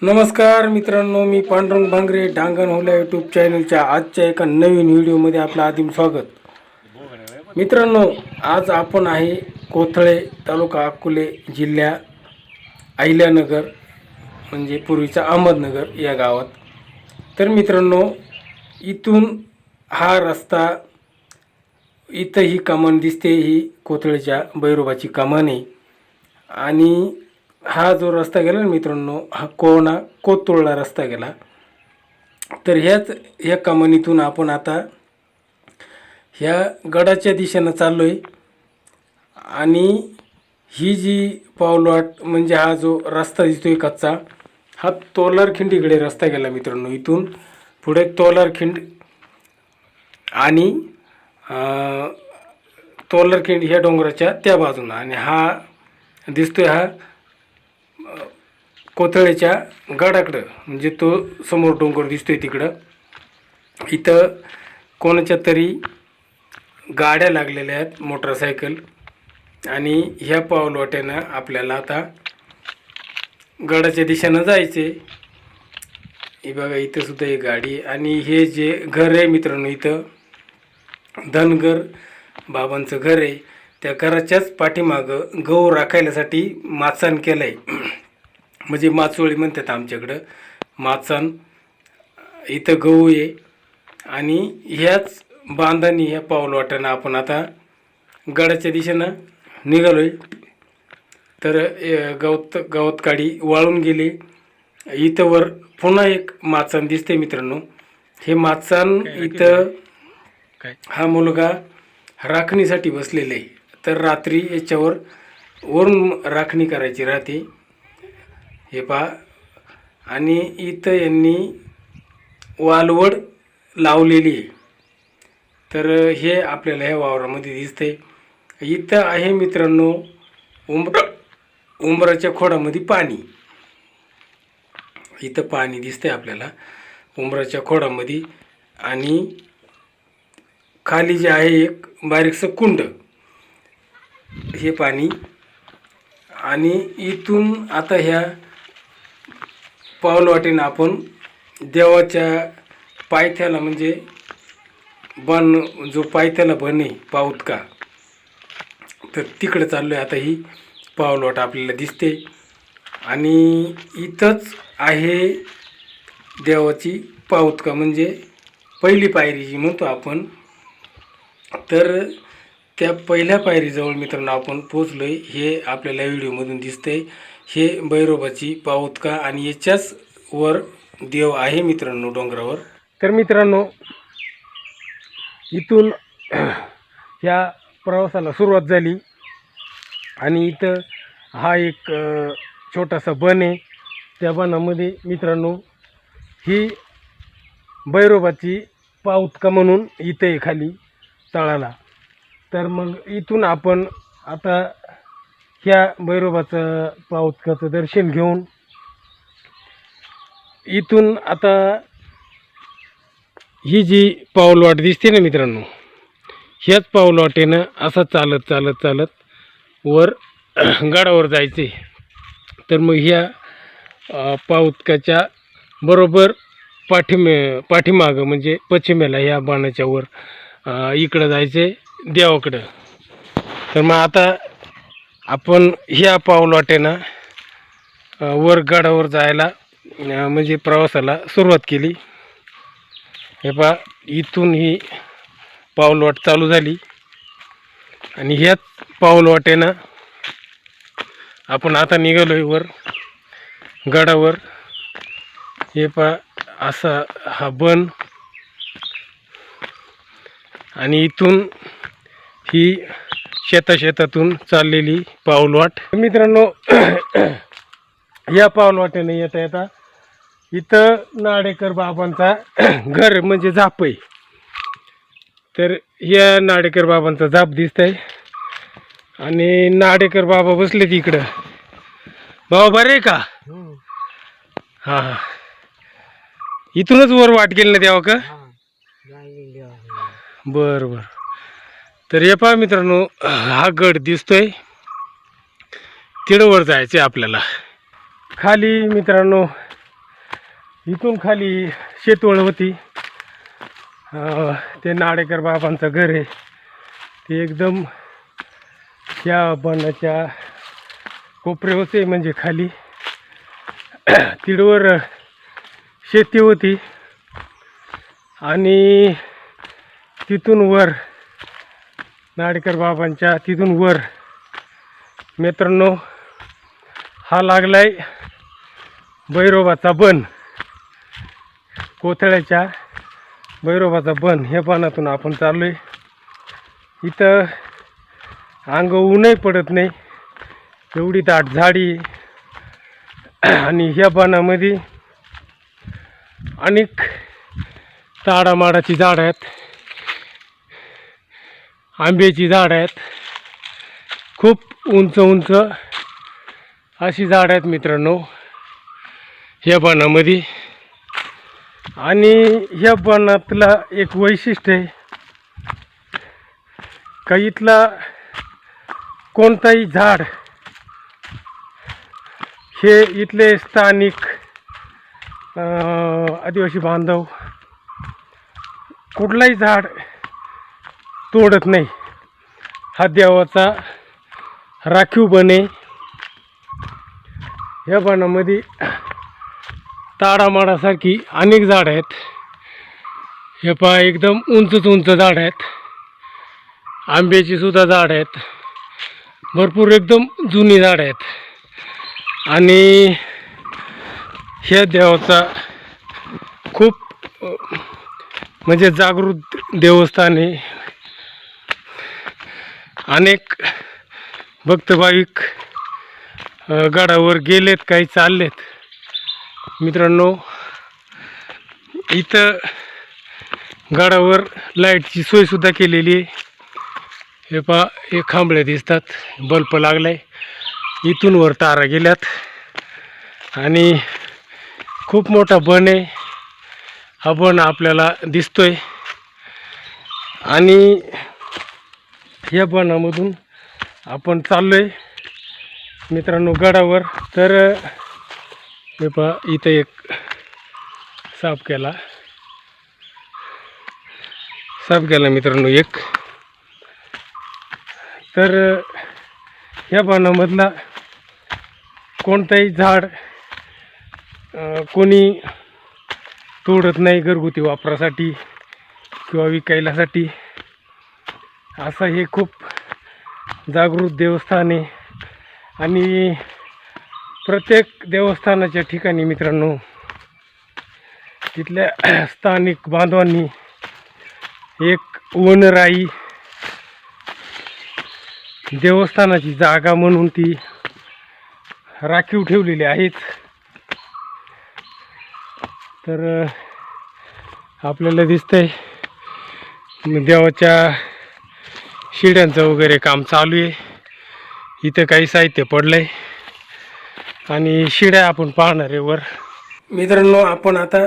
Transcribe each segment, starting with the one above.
नमस्कार मित्रांनो, मी पांडुरंग भांगरे डांगण होल्या यूट्यूब चॅनलच्या आजच्या एका नवीन व्हिडिओमध्ये आपलं आदिम स्वागत। मित्रांनो, आज आपण आहे कोथळे तालुका अकोले जिल्हा अहिल्यानगर म्हणजे पूर्वीचा अहमदनगर या गावात। तर मित्रांनो, इथून हा रस्ता इथं ही कमान दिसते, ही कोथळेच्या भैरोबाची कमान आहे। आणि हा जो रस्ता गेला ना मित्रांनो, हा कोतुळला रस्ता गेला। तर ह्या कमानीतून आपण आता ह्या गडाच्या दिशेनं चाललोय। आणि ही जी पावलवाट म्हणजे हा जो रस्ता दिसतोय कच्चा, हा तोलारखिंडीकडे रस्ता गेला मित्रांनो। इथून पुढे तोलारखिंड आणि तोलारखिंड ह्या डोंगराच्या त्या बाजूला, आणि हा दिसतोय हा कोथळेच्या गडाकडं, म्हणजे तो समोर डोंगर दिसतोय तिकडं। इथं कोणाच्या तरी गाड्या लागलेल्या आहेत, मोटरसायकल। आणि ह्या पावलवाटेनं आपल्याला आता गडाच्या दिशेनं जायचे। हे बघा, इथं सुद्धा एक गाडी। आणि हे जे घर आहे मित्रांनो, इथं धनगर बाबांचं घर आहे। त्या घराच्याच पाठीमागं गहू राखायसाठी माचान केलं आहे, म्हणजे माचोळी म्हणतात आमच्याकडं, माचान। इथं गहू आहे आणि ह्याच बांधानी ह्या पावलवाटेनं आपण आता गडाच्या दिशेनं निघालोय। तर गवत काडी वाळून गेली। इथं वर पुन्हा एक माचान दिसते मित्रांनो। हे माचान इथं हा मुलगा राखणीसाठी बसलेला आहे। तर रात्री याच्यावर वरून राखणी करायची राहते, हे पहा। आणि इथं यांनी वालवड लावलेली आहे। तर हे आपल्याला ह्या वावरामध्ये दिसते। इथं आहे मित्रांनो उंबराच्या खोडामध्ये पाणी। इथं पाणी दिसतंय आपल्याला उंबराच्या खोडामध्ये। आणि खाली जे आहे एक बारीकसं कुंड, हे पाणी। आणि इथून आता ह्या पावलवाटेनं आपण देवाच्या पायथ्याला, म्हणजे जो पायथ्याला बन आहे पाऊतका, तर तिकडे चाललोय आता। ही पावलवाट आपल्याला दिसते। आणि इथंच आहे देवाची पाऊतका, म्हणजे पहिली पायरी जी म्हणतो आपण। तर त्या पहिल्या पायरीजवळ मित्रांनो आपण पोचलोय। हे आपल्याला व्हिडिओमधून दिसतंय, हे भैरोबाची पाऊतका। आणि याच्याच वर देव आहे मित्रांनो, डोंगरावर। तर मित्रांनो, इथून ह्या प्रवासाला सुरुवात झाली। आणि इथं हा एक छोटासा बन आहे। त्या बनामध्ये मित्रांनो ही भैरोबाची पाऊतका म्हणून इथे आहे खाली तळाला। तर मग इथून आपण आता ह्या भैरोबाचं पाऊतकाचं दर्शन घेऊन इथून आता ही जी पाऊलवाट दिसते ना मित्रांनो, ह्याच पाऊलवाटेनं असं चालत चालत चालत वर गडावर जायचे। तर मग ह्या पाऊतकाच्या बरोबर पाठीमागं म्हणजे पश्चिमेला ह्या बाणाच्या वर इकडं जायचे देवाकडं। तर मग आता आपण ह्या पाऊलवाटेनं वर गडावर जायला म्हणजे प्रवासाला सुरुवात केली। हे पहा, इथून ही पाऊलवाट चालू झाली। आणि ह्याच पाऊलवाटेनं आपण आता निघालोय वर गडावर। हे पहा, असा हा बन। आणि इथून ही शेतातून चाललेली पाऊलवाट मित्रांनो। या पाऊलवाटेने येता येता इथं नाडेकर बाबांचा घर म्हणजे झाप आहे। तर या नाडेकर बाबांचा झाप दिसतंय। आणि नाडेकर बाबा बसले तिकडं। बाबा बरे का? हा हा, इथूनच वर वाट गेली ना देवा का? बरं बरं। तर हे पहा मित्रांनो, हा गड दिसतोय, तिकडं वर जायचं आपल्याला। खाली मित्रांनो इथून खाली शेतवळ होती. ते नाडेकर बाबांचं घर आहे ते एकदम या बनाच्या कोपऱ्यावरती, म्हणजे खाली तिडवर शेती होती. आणि तिथून वर नाडेकर बाबांच्या तिथून वर मित्रांनो हा लागलाय भैरोबाचा बन. कोथळ्याच्या भैरोबाचा बन. ह्या बनातून आपण चाललोय. इथं अंग ऊनही पडत नाही, एवढी दाट झाडी. आणि ह्या बनामध्ये अनेक ताडामाडाची झाडं आहेत, आंब्याची झाडं आहेत, खूप उंच उंच अशी झाडं आहेत मित्रांनो ह्या बनामध्ये. आणि ह्या बनातला एक वैशिष्ट्य आहे का इथला कोणताही झाड हे इथले स्थानिक आदिवासी बांधव कुठलाही झाड तोडत नाही. हा देवाचा राखीव बने. या बनामध्ये ताडामाडासारखी अनेक झाडं आहेत. हे पहा एकदम उंच उंच झाडं आहेत, आंब्याची सुद्धा झाडं आहेत, भरपूर एकदम जुनी झाडं आहेत. आणि ह्या देवाचा खूप म्हणजे जागृत देवस्थान आहे. अनेक भक्त भाविक गडावर गेलेत, काही चाललेत मित्रांनो. इथं गडावर लाईटची सोयसुद्धा केलेली आहे. हे पहा हे खांबळे दिसतात, बल्ब लागलाय, इथून वर तारा गेल्यात. आणि खूप मोठा बन आहे. हा बन आपल्याला दिसतोय. आणि या बनामधून आपण चाललोय मित्रांनो गडावर. तर हे पहा इथं एक साफ केला मित्रांनो एक. तर ह्या बनामधला कोणताही झाड कोणी तोडत नाही घरगुती वापरासाठी किंवा विकायलासाठी. असं हे खूप जागृत देवस्थान आहे. आणि प्रत्येक देवस्थानाच्या ठिकाणी मित्रांनो तिथल्या स्थानिक बांधवांनी एक वनराई देवस्थानाची जागा म्हणून ती राखीव ठेवलेली आहेत. तर आपल्याला दिसतंय देवाच्या शिड्यांचं वगैरे काम चालू आहे. इथं काही साहित्य पडलंय आणि शिड्या आपण पाहणार आहे वर. मित्रांनो आपण आता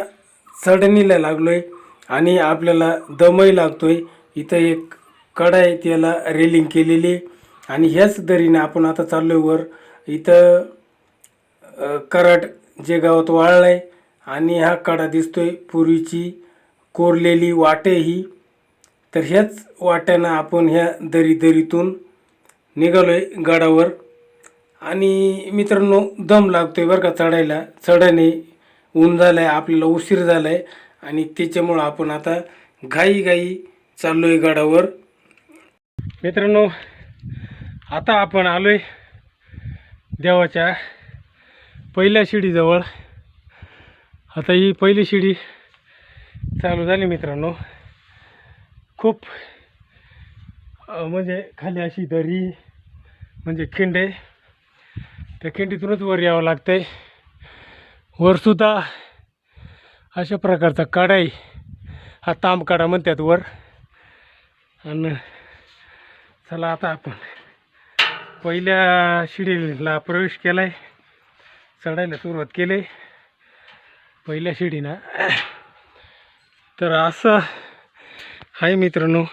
चढणीला लागलोय आणि आपल्याला दमही लागतोय. इथं एक कडा आहे, त्याला रेलिंग केलेली. आणि ह्याच दरीने आपण आता चाललोय वर. इथं कराड जे गावात वाळलाय आणि हा कडा दिसतोय पूर्वीची कोरलेली वाटे ही. तर ह्याच वाट्यानं आपण ह्या दरीतून निघालोय गडावर. आणि मित्रांनो दम लागतोय बरं का चढायला. चढाने ऊन झालं आहे, आपल्याला उशीर झाला आहे आणि त्याच्यामुळं आपण आता घाई चाललोय गडावर. मित्रांनो आता आपण आलोय देवाच्या पहिल्या शिडीजवळ. आता ही पहिली शिडी चालू झाली मित्रांनो. खूप म्हणजे खाली अशी दरी म्हणजे खिंड आहे. त्या खिंडीतूनच वर यावं लागतंय. वरसुद्धा अशा प्रकारचा कडा आहे, हा तामकडा म्हणतात वर. आणि चला आता आपण पहिल्या शिडीला प्रवेश केलाय, चढायला सुरुवात केली पहिल्या शिडीनं. तर असं आहे मित्रांनो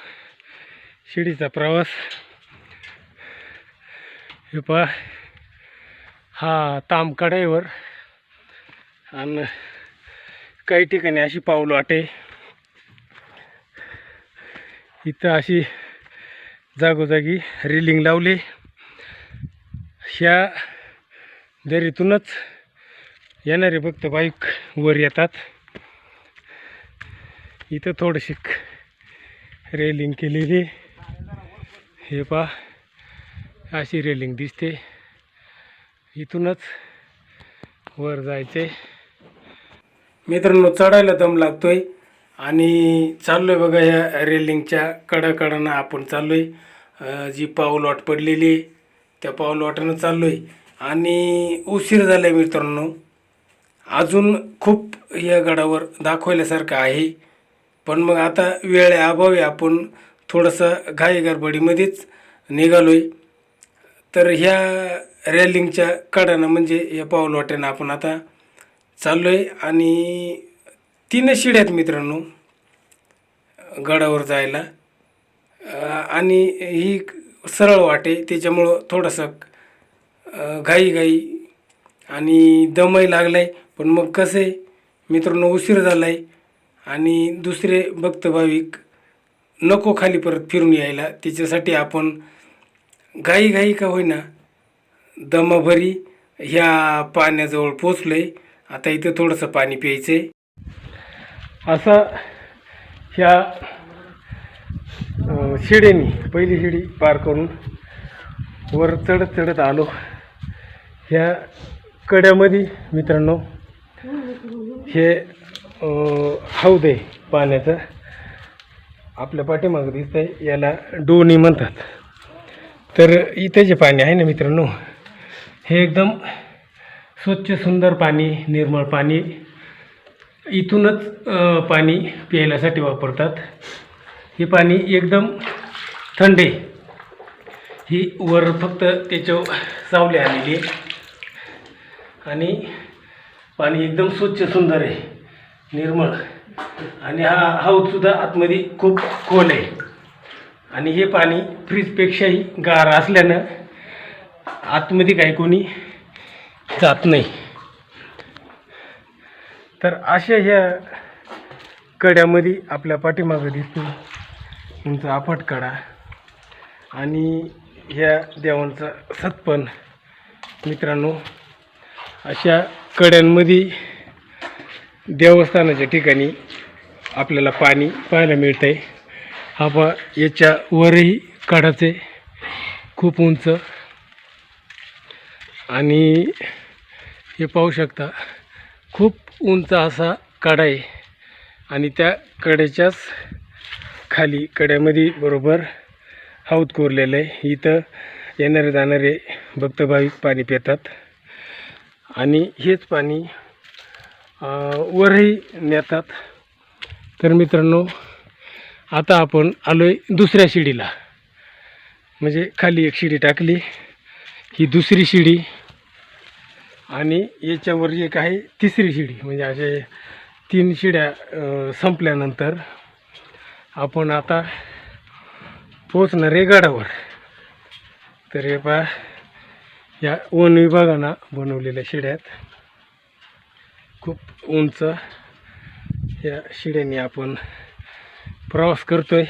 शिडीचा प्रवास. हे पहा हा तामकडाईवर आणि काही ठिकाणी अशी पाऊल वाटे, इथं अशी जागोजागी रेलिंग लावली. ह्या दरीतूनच येणारे भक्त बाईक वर येतात. इथं थोडीशी रेलिंग केलेली, हे पहा अशी रेलिंग दिसते. इथूनच वर जायचे. मित्रांनो, चढायला दम लागतोय आणि चाललोय बघा ह्या रेलिंगच्या कडाकडानं आपण चाललोय. जी पाऊलवाट पडलेली त्या पाऊलवाटानं चाललोय आणि उशीर झालाय मित्रांनो. अजून खूप या गडावर दाखवल्यासारखं आहे, पण मग आता वेळ अभावी आपण थोडंसं घाई गडबडीमध्येच निघालोय. तर ह्या रेलिंगच्या कडानं म्हणजे या पाऊलवाट्यानं आपण आता चाललोय आणि 3 शिड्या आहेत मित्रांनो गडावर जायला. आणि ही सरळ वाटे, त्याच्यामुळं थोडंसं घाई आणि दमही लागलाय. पण मग कसं आहे मित्रांनो, उशीर झालाय आणि दुसरे भक्त भाविक नको खाली परत फिरून यायला, त्याच्यासाठी आपण घाई का होईना दमाभरी ह्या पाण्याजवळ पोचलोय. आता इथं थोडंसं पाणी प्यायचं आहे. असं ह्या शिडीने पहिली शिडी पार करून वर चढत आलो. ह्या कड्यामध्ये मित्रांनो हे हौद आहे पाण्याचं. आपल्या पाठीमागं दिसतंय, याला डोणी म्हणतात. तर इथे जे पाणी आहे ना मित्रांनो, हे एकदम स्वच्छ सुंदर पाणी, निर्मळ पाणी. इथूनच पाणी प्यायल्यासाठी वापरतात. हे पाणी एकदम थंड आहे. ही वर फक्त त्याच्यावर सावली आलेली आहे आणि पाणी एकदम स्वच्छ सुंदर आहे, निर्मळ. आणि हा हौदसुद्धा आतमध्ये खूप खोल आहे आणि हे पाणी फ्रीजपेक्षाही गार असल्यानं आतमध्ये काही कोणी जात नाही. तर अशा ह्या कड्यामध्ये आपल्या पाठीमागं दिसतो तुमचा अफाट कडा आणि ह्या देवांचा सतपण. मित्रांनो, अशा कड्यांमध्ये देवस्थानाच्या ठिकाणी आपल्याला पाणी पाहायला मिळतंय. हा पा याच्या वरही कडाचे खूप उंच आणि हे पाहू शकता खूप उंच असा कडा आहे आणि त्या कड्याच्याच खाली कड्यामध्ये बरोबर हौद कोरलेलं आहे. इथं येणारे जाणारे भक्त भाविक पाणी पितात आणि हेच पाणी वरही नेतात. तर मित्रांनो, आता आपण आलोय दुसऱ्या शिडीला. म्हणजे खाली एक शिडी टाकली, ही दुसरी शिडी आणि याच्यावर एक आहे तिसरी शिडी. म्हणजे असे 3 शिड्या संपल्यानंतर आपण आता पोचणार आहे गडावर. तर हे पहा, या वन विभागानं बनवलेल्या शिड्या आहेत, खूप उंच. या शिड्याने आपण प्रवास करतोय.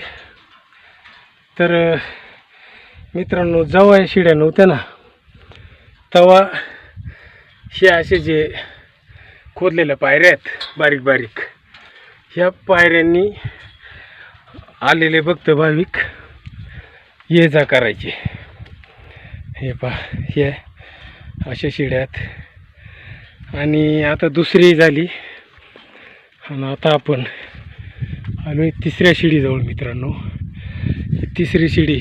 तर मित्रांनो, जेव्हा या शिड्या नव्हत्या ना, तेव्हा हे असे जे खोदलेल्या पायऱ्या आहेत बारीक बारीक, ह्या पायऱ्यांनी आलेले भक्त भाविक ये जा करायचे. हे पहा, हे अशा शिड्या आहेत आणि आता दुसरी झाली आणि आता आपण आलो तिसऱ्या शिडीजवळ. मित्रांनो, ही तिसरी शिडी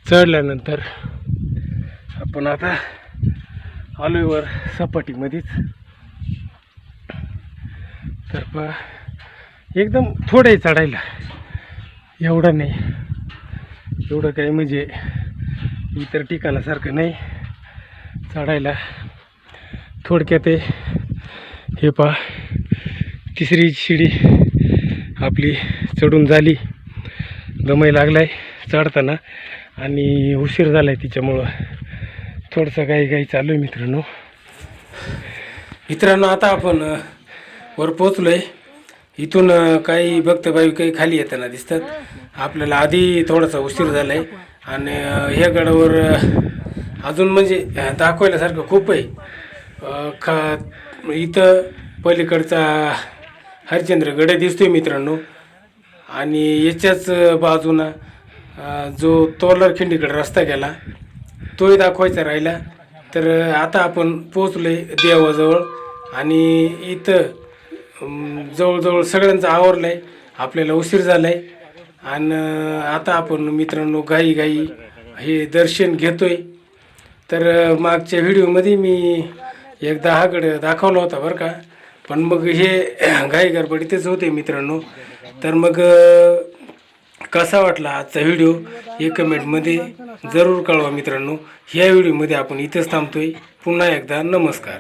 चढल्यानंतर आपण आता आलोय वर सपाटीमध्येच. तर पहा, एकदम थोडं आहे चढायला, एवढं नाही, एवढं काही म्हणजे इतर ठिकाणासारखं नाही चढायला. थोडक्यात हे पहा, तिसरी शिडी आपली चढून झाली. दमाई लागलाय चढताना आणि उशीर झालाय, तिच्यामुळं थोडंसं काही चालू आहे मित्रांनो. आता आपण वर पोचलो आहे. इथून काही भक्तभावी काही खाली येताना दिसतात. आपल्याला आधी थोडासा उशीर झाला आहे आणि ह्या गडावर अजून म्हणजे दाखवायलासारखं खूप आहे. इथं पलीकडचा हरिश्चंद्रगड दिसतोय मित्रांनो आणि याच्याच बाजूनं जो तोलारखिंडीकडे रस्ता गेला तोही दाखवायचा राहिला. तर आता आपण पोचलो आहे देवाजवळ आणि इथं जवळजवळ सगळ्यांचं आवरलं आहे. आपल्याला उशीर झाला आहे आणि आता आपण मित्रांनो घाई हे दर्शन घेतोय. तर मागच्या व्हिडिओमध्ये मी एकदा हा गड दाखवला होता बरं का, पण मग हे घाई गडबडीतच होते मित्रांनो. तर मग कसा वाटला आजचा व्हिडिओ हे कमेंटमध्ये जरूर कळवा मित्रांनो. ह्या व्हिडिओमध्ये आपण इथंच थांबतोय. पुन्हा एकदा नमस्कार.